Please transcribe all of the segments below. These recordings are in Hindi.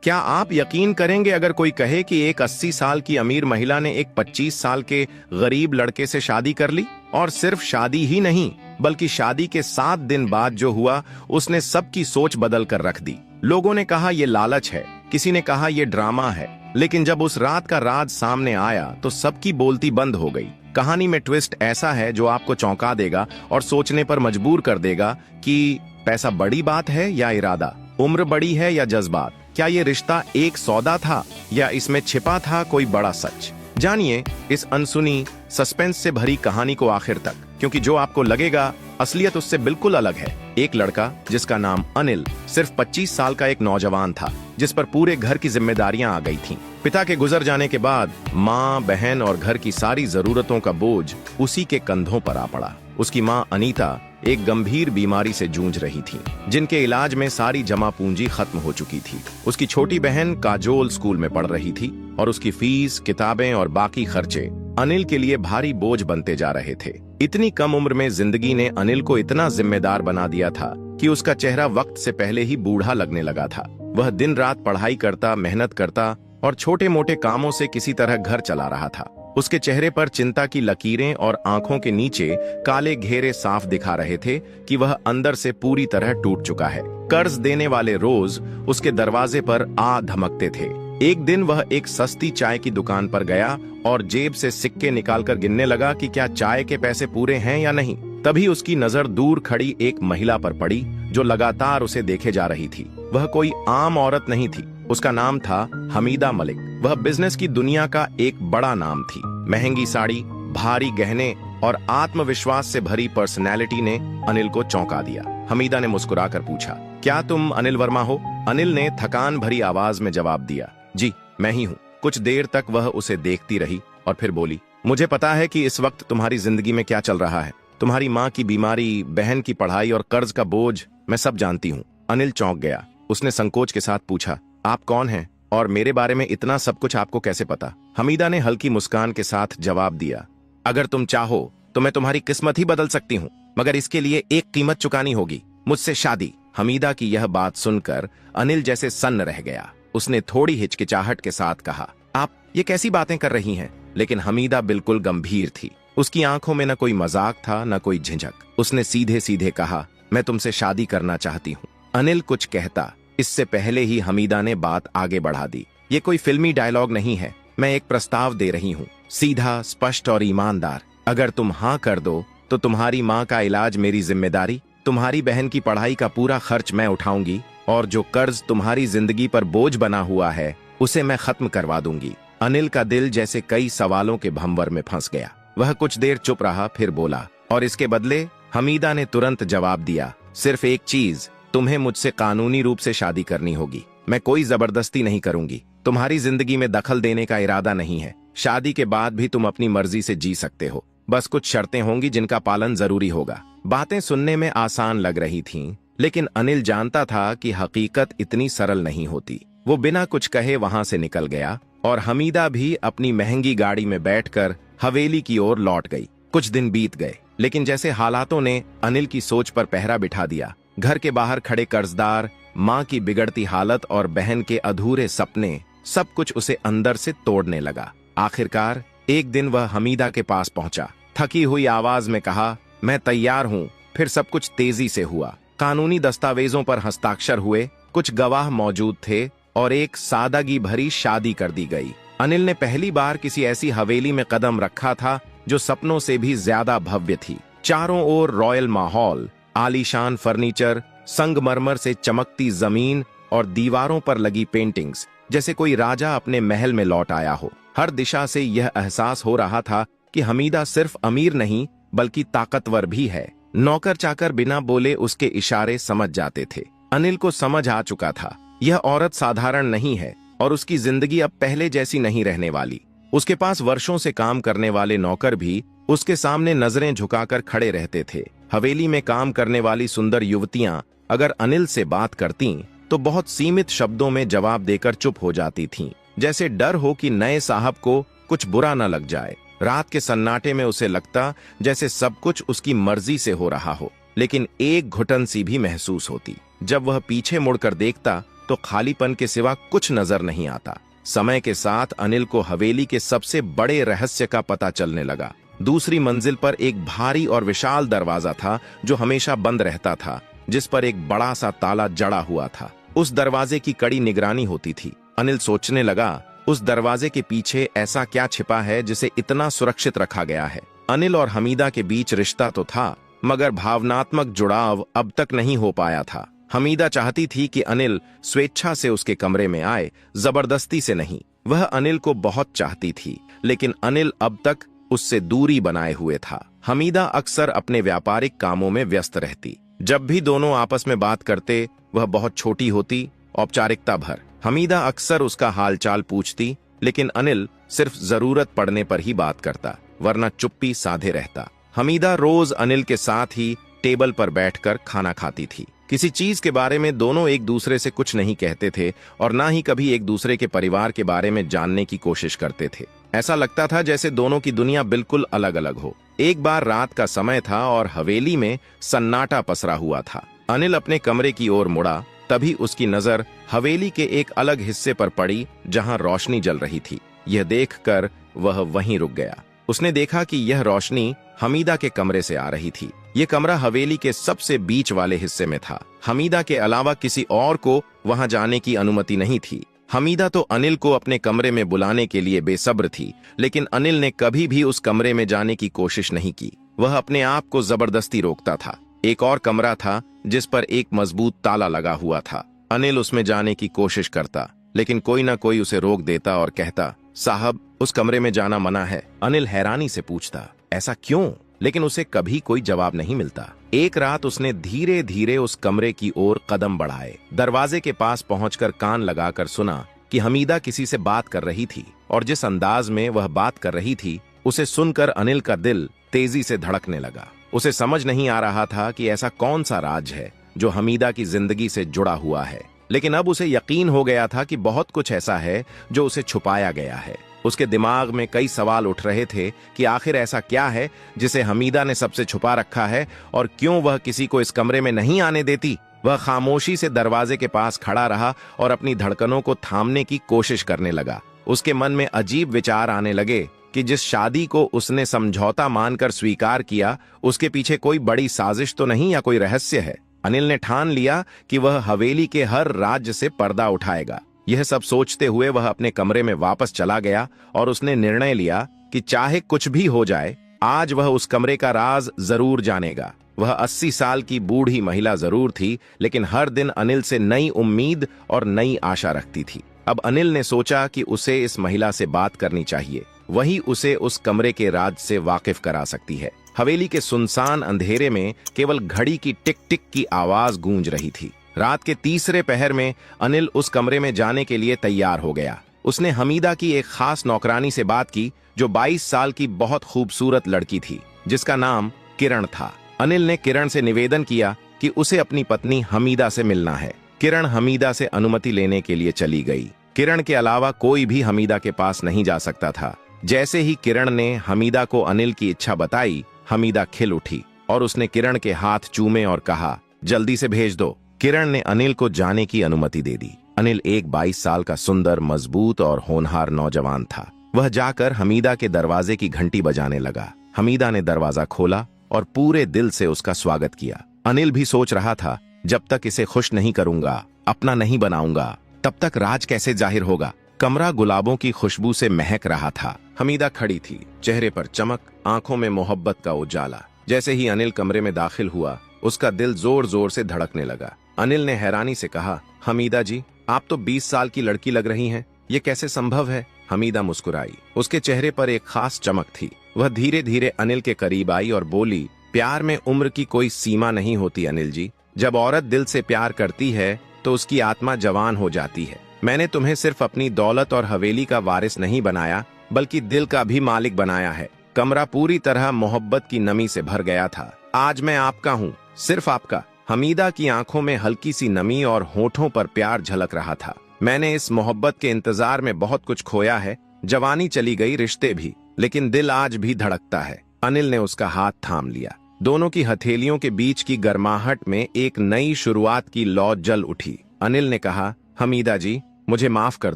क्या आप यकीन करेंगे अगर कोई कहे कि एक 80 साल की अमीर महिला ने एक 25 साल के गरीब लड़के से शादी कर ली? और सिर्फ शादी ही नहीं, बल्कि शादी के 7 दिन बाद जो हुआ उसने सबकी सोच बदल कर रख दी। लोगों ने कहा ये लालच है, किसी ने कहा ये ड्रामा है, लेकिन जब उस रात का राज सामने आया तो सबकी बोलती बंद हो गई। कहानी में ट्विस्ट ऐसा है जो आपको चौंका देगा और सोचने पर मजबूर कर देगा कि पैसा बड़ी बात है या इरादा, उम्र बड़ी है या जज्बात, क्या ये रिश्ता एक सौदा था या इसमें छिपा था कोई बड़ा सच। जानिए इस अनसुनी सस्पेंस से भरी कहानी को आखिर तक, क्योंकि जो आपको लगेगा असलियत उससे बिल्कुल अलग है। एक लड़का जिसका नाम अनिल सिर्फ 25 साल का एक नौजवान था, जिस पर पूरे घर की जिम्मेदारियां आ गई थीं। पिता के गुजर जाने के बाद माँ, बहन और घर की सारी जरूरतों का बोझ उसी के कंधों पर आ पड़ा। उसकी माँ अनीता एक गंभीर बीमारी से जूझ रही थी, जिनके इलाज में सारी जमा पूंजी खत्म हो चुकी थी। उसकी छोटी बहन काजोल स्कूल में पढ़ रही थी और उसकी फीस, किताबें और बाकी खर्चे अनिल के लिए भारी बोझ बनते जा रहे थे। इतनी कम उम्र में जिंदगी ने अनिल को इतना जिम्मेदार बना दिया था कि उसका चेहरा वक्त से पहले ही बूढ़ा लगने लगा था। वह दिन रात पढ़ाई करता, मेहनत करता और छोटे मोटे कामों से किसी तरह घर चला रहा था। उसके चेहरे पर चिंता की लकीरें और आंखों के नीचे काले घेरे साफ दिखा रहे थे कि वह अंदर से पूरी तरह टूट चुका है। कर्ज देने वाले रोज उसके दरवाजे पर आ धमकते थे। एक दिन वह एक सस्ती चाय की दुकान पर गया और जेब से सिक्के निकालकर गिनने लगा कि क्या चाय के पैसे पूरे हैं या नहीं। तभी उसकी नजर दूर खड़ी एक महिला पर पड़ी जो लगातार उसे देखे जा रही थी। वह कोई आम औरत नहीं थी, उसका नाम था हमीदा मलिक। वह बिजनेस की दुनिया का एक बड़ा नाम थी। महंगी साड़ी, भारी गहने और आत्मविश्वास से भरी पर्सनैलिटी ने अनिल को चौंका दिया। हमीदा ने मुस्कुराकर पूछा, क्या तुम अनिल वर्मा हो? अनिल ने थकान भरी आवाज में जवाब दिया, जी मैं ही हूँ। कुछ देर तक वह उसे देखती रही और फिर बोली, मुझे पता है कि इस वक्त तुम्हारी जिंदगी में क्या चल रहा है। तुम्हारी माँ की बीमारी, बहन की पढ़ाई और कर्ज का बोझ मैं सब जानती हूँ। अनिल चौंक गया। उसने संकोच के साथ पूछा, आप कौन हैं और मेरे बारे में इतना सब कुछ आपको कैसे पता? हमीदा ने हल्की मुस्कान के साथ जवाब दिया, अगर तुम चाहो तो मैं तुम्हारी किस्मत ही बदल सकती हूँ, मगर इसके लिए एक कीमत चुकानी होगी, मुझसे शादी। हमीदा की यह बात सुनकर अनिल जैसे सन्न रह गया। उसने थोड़ी हिचकिचाहट के साथ कहा, आप ये कैसी बातें कर रही हैं? लेकिन हमीदा बिल्कुल गंभीर थी। उसकी आंखों में न कोई मजाक था न कोई झिझक। उसने सीधे सीधे कहा, मैं तुमसे शादी करना चाहती हूँ। अनिल कुछ कहता, इससे पहले ही हमीदा ने बात आगे बढ़ा दी, ये कोई फिल्मी डायलॉग नहीं है, मैं एक प्रस्ताव दे रही हूँ, सीधा, स्पष्ट और ईमानदार। अगर तुम हाँ कर दो तो तुम्हारी माँ का इलाज मेरी जिम्मेदारी, तुम्हारी बहन की पढ़ाई का पूरा खर्च मैं उठाऊंगी और जो कर्ज तुम्हारी जिंदगी पर बोझ बना हुआ है उसे मैं खत्म करवा दूंगी। अनिल का दिल जैसे कई सवालों के भंवर में फंस गया। वह कुछ देर चुप रहा, फिर बोला, और इसके बदले? हमीदा ने तुरंत जवाब दिया, सिर्फ एक चीज, तुम्हें मुझसे कानूनी रूप से शादी करनी होगी। मैं कोई जबरदस्ती नहीं करूंगी, तुम्हारी जिंदगी में दखल देने का इरादा नहीं है। शादी के बाद भी तुम अपनी मर्जी से जी सकते हो, बस कुछ शर्तें होंगी जिनका पालन जरूरी होगा। बातें सुनने में आसान लग रही थीं, लेकिन अनिल जानता था कि हकीकत इतनी सरल नहीं होती। वो बिना कुछ कहे वहां से निकल गया और हमीदा भी अपनी महंगी गाड़ी में बैठकर हवेली की ओर लौट गई। कुछ दिन बीत गए, लेकिन जैसे हालातों ने अनिल की सोच पर पहरा बिठा दिया। घर के बाहर खड़े कर्जदार, माँ की बिगड़ती हालत और बहन के अधूरे सपने, सब कुछ उसे अंदर से तोड़ने लगा। आखिरकार एक दिन वह हमीदा के पास पहुंचा। थकी हुई आवाज में कहा, मैं तैयार हूँ। फिर सब कुछ तेजी से हुआ। कानूनी दस्तावेजों पर हस्ताक्षर हुए, कुछ गवाह मौजूद थे और एक सादगी भरी शादी कर दी गई। अनिल ने पहली बार किसी ऐसी हवेली में कदम रखा था जो सपनों से भी ज्यादा भव्य थी। चारों ओर रॉयल माहौल, आलीशान फर्नीचर, संगमरमर से चमकती जमीन और दीवारों पर लगी पेंटिंग्स, जैसे कोई राजा अपने महल में लौट आया हो। हर दिशा से यह एहसास हो रहा था कि हमीदा सिर्फ अमीर नहीं बल्कि ताकतवर भी है। नौकर चाकर बिना बोले उसके इशारे समझ जाते थे। अनिल को समझ आ चुका था, यह औरत साधारण नहीं है और उसकी जिंदगी अब पहले जैसी नहीं रहने वाली। उसके पास वर्षों से काम करने वाले नौकर भी उसके सामने नजरें झुकाकर खड़े रहते थे। हवेली में काम करने वाली सुंदर युवतियां अगर अनिल से बात करतीं तो बहुत सीमित शब्दों में जवाब देकर चुप हो जाती थीं, जैसे डर हो कि नए साहब को कुछ बुरा न लग जाए। रात के सन्नाटे में उसे लगता जैसे सब कुछ उसकी मर्जी से हो रहा हो, लेकिन एक घुटन सी भी महसूस होती। जब वह पीछे मुड़कर देखता तो खालीपन के सिवा कुछ नजर नहीं आता। समय के साथ अनिल को हवेली के सबसे बड़े रहस्य का पता चलने लगा। दूसरी मंजिल पर एक भारी और विशाल दरवाजा था जो हमेशा बंद रहता था, जिस पर एक बड़ा सा ताला जड़ा हुआ था। उस दरवाजे की कड़ी निगरानी होती थी। अनिल सोचने लगा, उस दरवाजे के पीछे ऐसा क्या छिपा है जिसे इतना सुरक्षित रखा गया है। अनिल और हमीदा के बीच रिश्ता तो था, मगर भावनात्मक जुड़ाव अब तक नहीं हो पाया था। हमीदा चाहती थी कि अनिल स्वेच्छा से उसके कमरे में आए, जबरदस्ती से नहीं। वह अनिल को बहुत चाहती थी, लेकिन अनिल अब तक उससे दूरी बनाए हुए था। हमीदा अक्सर अपने व्यापारिक कामों में व्यस्त रहती। जब भी दोनों आपस में बात करते, वह बहुत छोटी होती, औपचारिकता भर। हमीदा अक्सर उसका हालचाल पूछती, लेकिन अनिल सिर्फ जरूरत पड़ने पर ही बात करता, वरना चुप्पी साधे रहता। हमीदा रोज अनिल के साथ ही टेबल पर बैठकर खाना खाती थी। किसी चीज के बारे में दोनों एक दूसरे से कुछ नहीं कहते थे और ना ही कभी एक दूसरे के परिवार के बारे में जानने की कोशिश करते थे। ऐसा लगता था जैसे दोनों की दुनिया बिल्कुल अलग अलग हो। एक बार रात का समय था और हवेली में सन्नाटा पसरा हुआ था। अनिल अपने कमरे की ओर मुड़ा, तभी उसकी नजर हवेली के एक अलग हिस्से पर पड़ी जहां रोशनी जल रही थी। यह देखकर वह वहीं रुक गया। उसने देखा कि यह रोशनी हमीदा के कमरे से आ रही थी। यह कमरा हवेली के सबसे बीच वाले हिस्से में था। हमीदा के अलावा किसी और को वहां जाने की अनुमति नहीं थी। हमीदा तो अनिल को अपने कमरे में बुलाने के लिए बेसब्र थी, लेकिन अनिल ने कभी भी उस कमरे में जाने की कोशिश नहीं की। वह अपने आप को जबरदस्ती रोकता था। एक और कमरा था जिस पर एक मजबूत ताला लगा हुआ था। अनिल उसमें जाने की कोशिश करता, लेकिन कोई ना कोई उसे रोक देता और कहता, साहब, उस कमरे में जाना मना है। अनिल हैरानी से पूछता, ऐसा क्यों? लेकिन उसे कभी कोई जवाब नहीं मिलता। एक रात उसने धीरे धीरे उस कमरे की ओर कदम बढ़ाए। दरवाजे के पास पहुंचकर कान लगाकर सुना कि हमीदा किसी से बात कर रही थी, और जिस अंदाज में वह बात कर रही थी, उसे सुनकर अनिल का दिल तेजी से धड़कने लगा। उसे समझ नहीं आ रहा था कि ऐसा कौन सा राज है जो हमीदा की जिंदगी से जुड़ा हुआ है, लेकिन अब उसे यकीन हो गया था कि बहुत कुछ ऐसा है जो उसे छुपाया गया है। उसके दिमाग में कई सवाल उठ रहे थे कि आखिर ऐसा क्या है जिसे हमीदा ने सबसे छुपा रखा है, और क्यों वह किसी को इस कमरे में नहीं आने देती। वह खामोशी से दरवाजे के पास खड़ा रहा और अपनी धड़कनों को थामने की कोशिश करने लगा। उसके मन में अजीब विचार आने लगे कि जिस शादी को उसने समझौता मानकर स्वीकार किया, उसके पीछे कोई बड़ी साजिश तो नहीं या कोई रहस्य है। अनिल ने ठान लिया कि वह हवेली के हर राज्य से पर्दा उठाएगा। यह सब सोचते हुए वह अपने कमरे में वापस चला गया और उसने निर्णय लिया कि चाहे कुछ भी हो जाए, आज वह उस कमरे का राज जरूर जानेगा। वह 80 साल की बूढ़ी महिला जरूर थी, लेकिन हर दिन अनिल से नई उम्मीद और नई आशा रखती थी। अब अनिल ने सोचा कि उसे इस महिला से बात करनी चाहिए। वही उसे उस कमरे के राज से वाकिफ करा सकती है। हवेली के सुनसान अंधेरे में केवल घड़ी की टिक टिक की आवाज गूंज रही थी। रात के तीसरे पहर में अनिल उस कमरे में जाने के लिए तैयार हो गया। उसने हमीदा की एक खास नौकरानी से बात की, जो 22 साल की बहुत खूबसूरत लड़की थी, जिसका नाम किरण था। अनिल ने किरण से निवेदन किया कि उसे अपनी पत्नी हमीदा से मिलना है। किरण हमीदा से अनुमति लेने के लिए चली गई। किरण के अलावा कोई भी हमीदा के पास नहीं जा सकता था। जैसे ही किरण ने हमीदा को अनिल की इच्छा बताई, हमीदा खिल उठी और उसने किरण के हाथ चूमे और कहा, जल्दी से भेज दो। किरण ने अनिल को जाने की अनुमति दे दी। अनिल एक 22 साल का सुंदर, मजबूत और होनहार नौजवान था। वह जाकर हमीदा के दरवाजे की घंटी बजाने लगा। हमीदा ने दरवाजा खोला और पूरे दिल से उसका स्वागत किया। अनिल भी सोच रहा था, जब तक इसे खुश नहीं करूंगा, अपना नहीं बनाऊंगा, तब तक राज कैसे जाहिर होगा। कमरा गुलाबों की खुशबू से महक रहा था। हमीदा खड़ी थी, चेहरे पर चमक, आंखों में मोहब्बत का उजाला। जैसे ही अनिल कमरे में दाखिल हुआ, उसका दिल जोर जोर से धड़कने लगा। अनिल ने हैरानी से कहा, हमीदा जी, आप तो 20 साल की लड़की लग रही हैं। ये कैसे संभव है? हमीदा मुस्कुराई। उसके चेहरे पर एक खास चमक थी। वह धीरे धीरे अनिल के करीब आई और बोली, प्यार में उम्र की कोई सीमा नहीं होती अनिल जी। जब औरत दिल से प्यार करती है तो उसकी आत्मा जवान हो जाती है। मैंने तुम्हें सिर्फ अपनी दौलत और हवेली का वारिस नहीं बनाया, बल्कि दिल का भी मालिक बनाया है। कमरा पूरी तरह मोहब्बत की नमी से भर गया था। आज मैं आपका हूँ, सिर्फ आपका। हमीदा की आंखों में हल्की सी नमी और होठों पर प्यार झलक रहा था। मैंने इस मोहब्बत के इंतजार में बहुत कुछ खोया है। जवानी चली गई, रिश्ते भी, लेकिन दिल आज भी धड़कता है। अनिल ने उसका हाथ थाम लिया। दोनों की हथेलियों के बीच की गर्माहट में एक नई शुरुआत की लौ जल उठी। अनिल ने कहा, हमीदा जी, मुझे माफ कर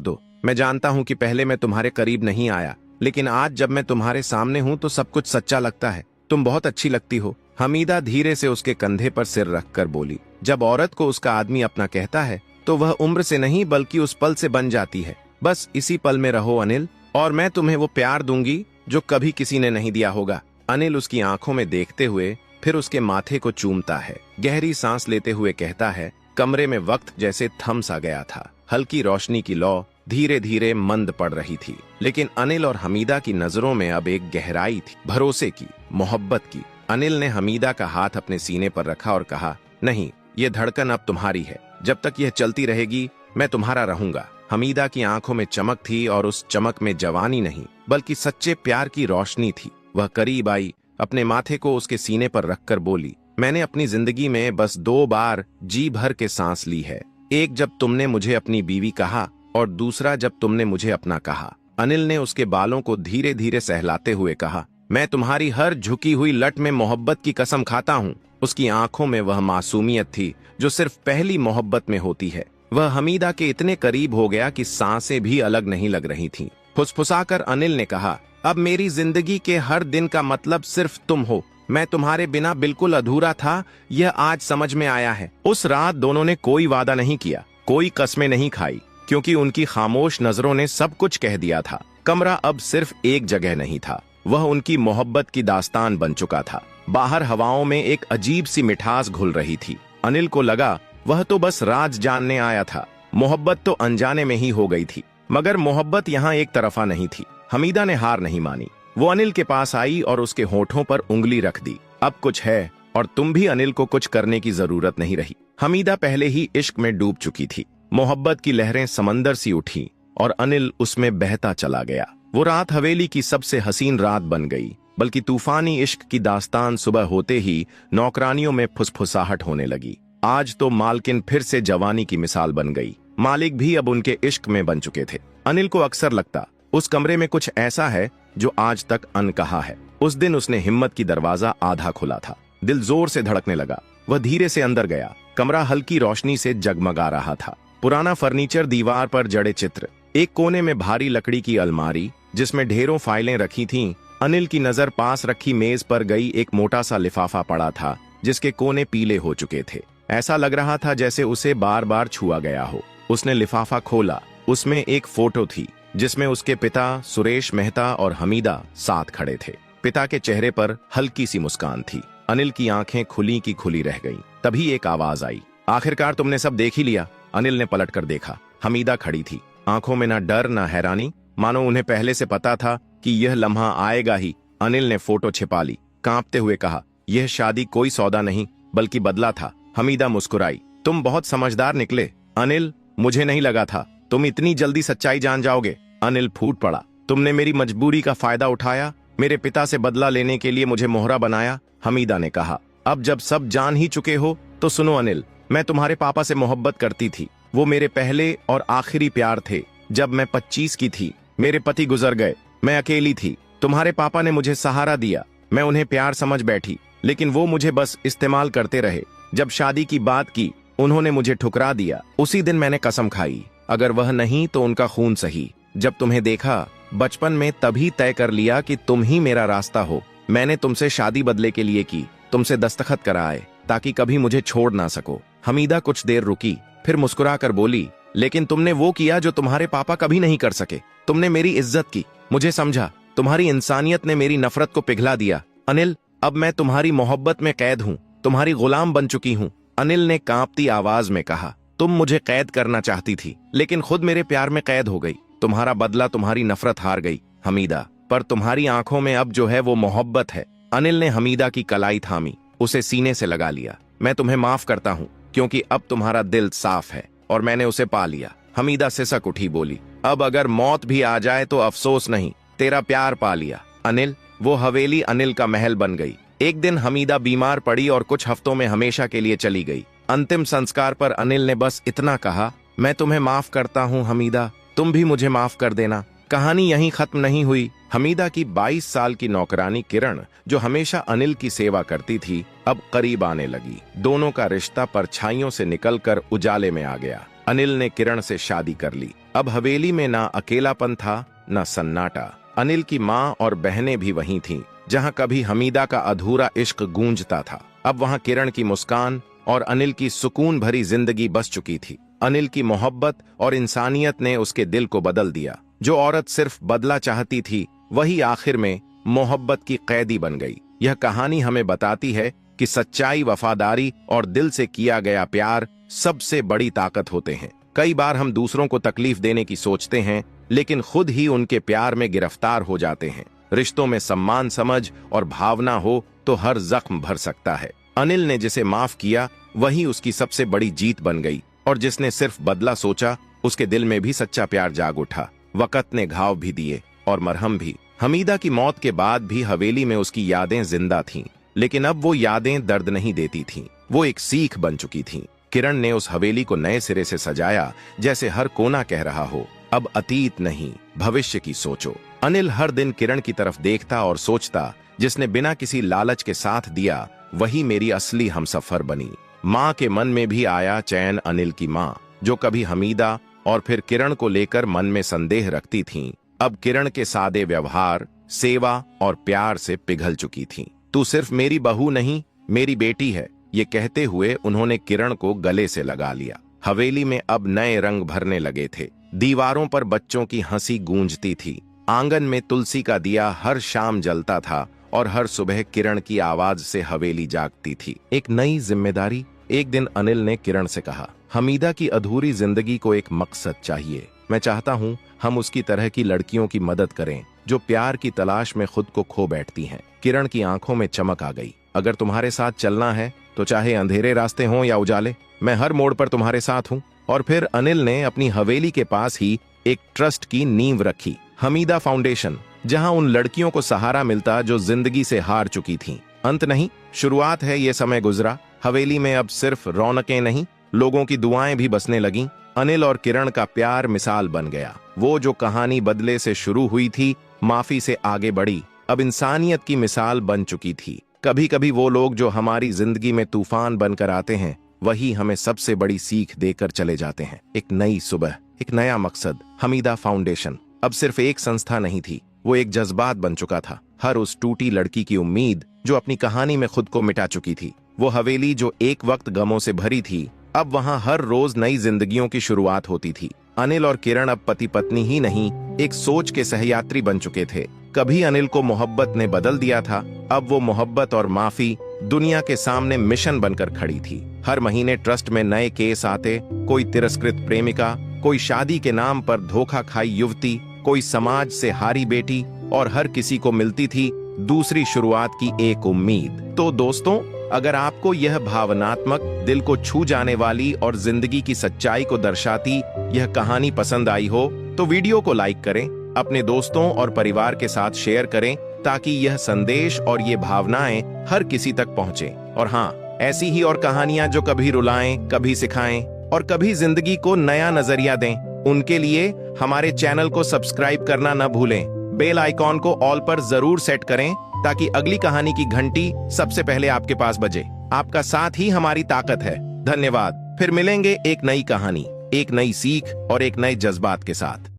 दो। मैं जानता हूँ कि पहले मैं तुम्हारे करीब नहीं आया, लेकिन आज जब मैं तुम्हारे सामने हूँ तो सब कुछ सच्चा लगता है। तुम बहुत अच्छी लगती हो। हमीदा धीरे से उसके कंधे पर सिर रखकर बोली। जब औरत को उसका आदमी अपना कहता है तो वह उम्र से नहीं बल्कि उस पल से बन जाती है। बस इसी पल में रहो अनिल, और मैं तुम्हें वो प्यार दूंगी जो कभी किसी ने नहीं दिया होगा। अनिल उसकी आंखों में देखते हुए फिर उसके माथे को चूमता है। गहरी सांस लेते हुए कहता है। कमरे में वक्त जैसे थम सा गया था। हल्की रोशनी की लौ धीरे धीरे मंद पड़ रही थी, लेकिन अनिल और हमीदा की नजरों में अब एक गहराई थी, भरोसे की, मोहब्बत की। अनिल ने हमीदा का हाथ अपने सीने पर रखा और कहा, नहीं, ये धड़कन अब तुम्हारी है। जब तक यह चलती रहेगी मैं तुम्हारा रहूंगा। हमीदा की आंखों में चमक थी, और उस चमक में जवानी नहीं बल्कि सच्चे प्यार की रोशनी थी। वह करीब आई, अपने माथे को उसके सीने पर रखकर बोली, मैंने अपनी जिंदगी में बस 2 बार जी भर के सांस ली है। एक जब तुमने मुझे अपनी बीवी कहा, और दूसरा जब तुमने मुझे अपना कहा। अनिल ने उसके बालों को धीरे धीरे सहलाते हुए कहा, मैं तुम्हारी हर झुकी हुई लट में मोहब्बत की कसम खाता हूँ। उसकी आंखों में वह मासूमियत थी जो सिर्फ पहली मोहब्बत में होती है। वह हमीदा के इतने करीब हो गया कि सांसें भी अलग नहीं लग रही थीं। फुसफुसाकर अनिल ने कहा, अब मेरी जिंदगी के हर दिन का मतलब सिर्फ तुम हो। मैं तुम्हारे बिना बिल्कुल अधूरा था, यह आज समझ में आया है। उस रात दोनों ने कोई वादा नहीं किया, कोई कस्में नहीं खाई, क्योंकि उनकी खामोश नजरों ने सब कुछ कह दिया था। कमरा अब सिर्फ एक जगह नहीं था, वह उनकी मोहब्बत की दास्तान बन चुका था। बाहर हवाओं में एक अजीब सी मिठास घुल रही थी। अनिल को लगा वह तो बस राज जानने आया था, मोहब्बत तो अनजाने में ही हो गई थी। मगर मोहब्बत यहाँ एक तरफा नहीं थी। हमीदा ने हार नहीं मानी। वो अनिल के पास आई और उसके होठों पर उंगली रख दी। अब कुछ है, और तुम भी अनिल को कुछ करने की जरूरत नहीं रही। हमीदा पहले ही इश्क में डूब चुकी थी। मोहब्बत की लहरें समंदर सी उठी और अनिल उसमें बहता चला गया। वो रात हवेली की सबसे हसीन रात बन गई, बल्कि तूफानी इश्क की दास्तान सुबह होते ही नौकरानियों में फुसफुसाहट होने लगी। आज तो मालकिन फिर से जवानी की मिसाल बन गई। मालिक भी अब उनके इश्क में बन चुके थे। अनिल को अक्सर लगता उस कमरे में कुछ ऐसा है जो आज तक अनकहा है। उस दिन उसने हिम्मत की दरवाजा आधा खुला था। दिल जोर से धड़कने लगा। वह धीरे से अंदर गया। कमरा हल्की रोशनी से जगमगा रहा था। पुराना फर्नीचर, दीवार पर जड़े चित्र, एक कोने में भारी लकड़ी की अलमारी जिसमें ढेरों फाइलें रखी थीं। अनिल की नजर पास रखी मेज पर गई। एक मोटा सा लिफाफा पड़ा था जिसके कोने पीले हो चुके थे। ऐसा लग रहा था जैसे उसे बार बार छुआ गया हो। उसने लिफाफा खोला। उसमें एक फोटो थी जिसमें उसके पिता सुरेश मेहता और हमीदा साथ खड़े थे। पिता के चेहरे पर हल्की सी मुस्कान थी। अनिल की आंखें खुली की खुली रह गईं। तभी एक आवाज आई, आखिरकार तुमने सब देख ही लिया। अनिल ने पलटकर देखा। हमीदा खड़ी थी, आंखों में ना डर ना हैरानी, मानो उन्हें पहले से पता था कि यह लम्हा आएगा ही। अनिल ने फोटो छिपा ली, कांपते हुए कहा, यह शादी कोई सौदा नहीं बल्कि बदला था। हमीदा मुस्कुराई, तुम बहुत समझदार निकले अनिल, मुझे नहीं लगा था तुम इतनी जल्दी सच्चाई जान जाओगे। अनिल फूट पड़ा, तुमने मेरी मजबूरी का फायदा उठाया, मेरे पिता से बदला लेने के लिए मुझे मोहरा बनाया। हमीदा ने कहा, अब जब सब जान ही चुके हो तो सुनो अनिल, मैं तुम्हारे पापा से मोहब्बत करती थी। वो मेरे पहले और आखिरी प्यार थे। जब मैं 25 की थी मेरे पति गुजर गए, मैं अकेली थी। तुम्हारे पापा ने मुझे सहारा दिया, मैं उन्हें प्यार समझ बैठी, लेकिन वो मुझे बस इस्तेमाल करते रहे। जब शादी की बात की उन्होंने मुझे ठुकरा दिया। उसी दिन मैंने कसम खाई, अगर वह नहीं तो उनका खून सही। जब तुम्हें देखा बचपन में तभी तय कर लिया कि तुम ही मेरा रास्ता हो। मैंने तुमसे शादी बदले के लिए की, तुमसे दस्तखत कराए ताकि कभी मुझे छोड़ ना सको। हमीदा कुछ देर रुकी, फिर मुस्कुरा कर बोली, लेकिन तुमने वो किया जो तुम्हारे पापा कभी नहीं कर सके। तुमने मेरी इज्जत की, मुझे समझा। तुम्हारी इंसानियत ने मेरी नफरत को पिघला दिया। अनिल, अब मैं तुम्हारी मोहब्बत में कैद हूँ, तुम्हारी गुलाम बन चुकी हूँ। अनिल ने कांपती आवाज में कहा, तुम मुझे कैद करना चाहती थी, लेकिन खुद मेरे प्यार में कैद हो गई। तुम्हारा बदला, तुम्हारी नफरत हार गई हमीदा, पर तुम्हारी आंखों में अब जो है वो मोहब्बत है। अनिल ने हमीदा की कलाई थामी, उसे सीने से लगा लिया। मैं तुम्हें माफ करता हूँ क्योंकि अब तुम्हारा दिल साफ है और मैंने उसे पा लिया। हमीदा सिसक उठी, बोली, अब अगर मौत भी आ जाए तो अफसोस नहीं, तेरा प्यार पा लिया। अनिल, वो हवेली अनिल का महल बन गई। एक दिन हमीदा बीमार पड़ी और कुछ हफ्तों में हमेशा के लिए चली गई। अंतिम संस्कार पर अनिल ने बस इतना कहा, मैं तुम्हें माफ करता हूँ हमीदा, तुम भी मुझे माफ कर देना। कहानी यहीं खत्म नहीं हुई। हमीदा की 22 साल की नौकरानी किरण, जो हमेशा अनिल की सेवा करती थी, अब करीब आने लगी। दोनों का रिश्ता परछाइयों से निकलकर उजाले में आ गया। अनिल ने किरण से शादी कर ली। अब हवेली में ना अकेलापन था ना सन्नाटा। अनिल की माँ और बहनें भी वहीं थीं, जहां कभी हमीदा का अधूरा इश्क गूंजता था। अब वहां किरण की मुस्कान और अनिल की सुकून भरी जिंदगी बस चुकी थी। अनिल की मोहब्बत और इंसानियत ने उसके दिल को बदल दिया। जो औरत सिर्फ बदला चाहती थी, वही आखिर में मोहब्बत की कैदी बन गई। यह कहानी हमें बताती है कि सच्चाई, वफादारी और दिल से किया गया प्यार सबसे बड़ी ताकत होते हैं। कई बार हम दूसरों को तकलीफ देने की सोचते हैं, लेकिन खुद ही उनके प्यार में गिरफ्तार हो जाते हैं। रिश्तों में सम्मान, समझ और भावना हो तो हर जख्म भर सकता है। अनिल ने जिसे माफ किया, वही उसकी सबसे बड़ी जीत बन गई, और जिसने सिर्फ बदला सोचा, उसके दिल में भी सच्चा प्यार जाग उठा। वक्त ने घाव भी दिए और मरहम भी। हमीदा की मौत के बाद भी हवेली में उसकी यादें जिंदा थीं, लेकिन अब वो यादें दर्द नहीं देती थीं, वो एक सीख बन चुकी थीं। किरण ने उस हवेली को नए सिरे से सजाया, जैसे हर कोना कह रहा हो, अब अतीत नहीं, भविष्य की सोचो। अनिल हर दिन किरण की तरफ देखता और सोचता, जिसने बिना किसी लालच के साथ दिया, वही मेरी असली हमसफर बनी। माँ के मन में भी आया चैन। अनिल की माँ, जो कभी हमीदा और फिर किरण को लेकर मन में संदेह रखती थीं, अब किरण के सादे व्यवहार, सेवा और प्यार से पिघल चुकी थीं। तू सिर्फ मेरी बहू नहीं, मेरी बेटी है, ये कहते हुए उन्होंने किरण को गले से लगा लिया। हवेली में अब नए रंग भरने लगे थे। दीवारों पर बच्चों की हंसी गूंजती थी, आंगन में तुलसी का दिया हर शाम जलता था, और हर सुबह किरण की आवाज से हवेली जागती थी। एक नई जिम्मेदारी। एक दिन अनिल ने किरण से कहा, हमीदा की अधूरी जिंदगी को एक मकसद चाहिए। मैं चाहता हूँ हम उसकी तरह की लड़कियों की मदद करें, जो प्यार की तलाश में खुद को खो बैठती हैं। किरण की आंखों में चमक आ गई। अगर तुम्हारे साथ चलना है तो चाहे अंधेरे रास्ते हों या उजाले, मैं हर मोड़ पर तुम्हारे साथ हूँ। और फिर अनिल ने अपनी हवेली के पास ही एक ट्रस्ट की नींव रखी, हमीदा फाउंडेशन, जहां उन लड़कियों को सहारा मिलता जो जिंदगी से हार चुकी थीं। अंत नहीं, शुरुआत है। ये समय गुजरा, हवेली में अब सिर्फ रौनकें नहीं, लोगों की दुआएं भी बसने लगीं। अनिल और किरण का प्यार मिसाल बन गया। वो जो कहानी बदले से शुरू हुई थी, माफी से आगे बढ़ी, अब इंसानियत की मिसाल बन चुकी थी। कभी कभी वो लोग जो हमारी जिंदगी में तूफान बनकर आते हैं, वही हमें सबसे बड़ी सीख देकर चले जाते हैं। एक नई सुबह, एक नया मकसद। हमीदा फाउंडेशन अब सिर्फ एक संस्था नहीं थी, वो एक जज्बात बन चुका था। हर उस टूटी लड़की की उम्मीद जो अपनी कहानी में खुद को मिटा चुकी थी। वो हवेली जो एक वक्त गमों से भरी थी, अब वहां हर रोज नई जिंदगियों की शुरुआत होती थी। अनिल और किरण अब पति पत्नी ही नहीं, एक सोच के सहयात्री बन चुके थे। कभी अनिल को मोहब्बत ने बदल दिया था, अब वो मोहब्बत और माफी दुनिया के सामने मिशन बनकर खड़ी थी। हर महीने ट्रस्ट में नए केस आते, कोई तिरस्कृत प्रेमिका, कोई शादी के नाम पर धोखा खाई युवती, कोई समाज से हारी बेटी, और हर किसी को मिलती थी दूसरी शुरुआत की एक उम्मीद। तो दोस्तों, अगर आपको यह भावनात्मक, दिल को छू जाने वाली और जिंदगी की सच्चाई को दर्शाती यह कहानी पसंद आई हो, तो वीडियो को लाइक करें, अपने दोस्तों और परिवार के साथ शेयर करें, ताकि यह संदेश और ये भावनाएं हर किसी तक पहुंचें। और हाँ, ऐसी ही और कहानियां जो कभी रुलाएं, कभी सिखाएं और कभी जिंदगी को नया नजरिया दें, उनके लिए हमारे चैनल को सब्सक्राइब करना न भूलें। बेल आइकॉन को ऑल पर जरूर सेट करें, ताकि अगली कहानी की घंटी सबसे पहले आपके पास बजे। आपका साथ ही हमारी ताकत है। धन्यवाद। फिर मिलेंगे एक नई कहानी, एक नई सीख और एक नए जज्बात के साथ।